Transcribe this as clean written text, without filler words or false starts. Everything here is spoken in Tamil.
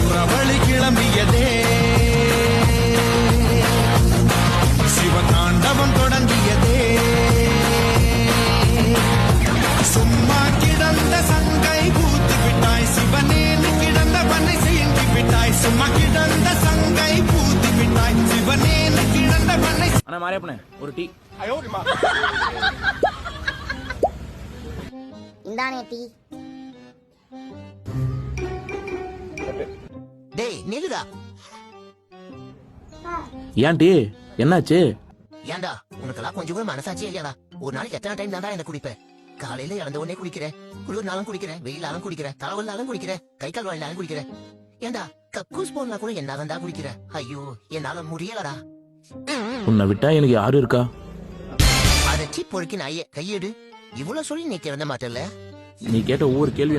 சூறாவளி கிளம்பியதே சிவதாண்டவம் தொடங்கியதே சும்மா கிடந்த சங்கை பூத்து விட்டாய் சிவனேன்னு கிடந்த பண்ணை செய்யி விட்டாய் சும்மா கிடந்த சங்கை பூத்து விட்டாய் சிவனேன்னு கிடந்த பண்ணை அண்ணா மாரியப்பனே ஒரு டீ. இந்தானே டீ. டேய் நில்லுடா. ஏன் டீ என்னாச்சு? ஏன்டா உனக்கெல்லாம் கொஞ்சம் கூட மனசாட்சியே இல்லையாடா? ஒரு நாளைக்கு எத்தனை டைம் தான்டா என்ன குடிப்பேன்? காலையில இறந்த உடனே குடிக்கிறேன், குளிர்னாலும் குடிக்கிறேன், வெயிலாலும் குடிக்கிறேன், தலைவலாலும் குடிக்கிறேன், கை கால் வாயிலாலும் குடிக்கிறேன். ஏன்டா கக்கூஸ் போனா கூட என்னதான் குடிக்கிறேன்? ஐயோ என்னால முடியலடா. உன்னை விட்டா எனக்கு யாரு இருக்கா? அரைச்சி பொறுக்கி நாயே கையெடு. இவ்வளவு சொல்லி நீ திறந்த மாட்டல. நீ கேட்ட ஒவ்வொரு கேள்வி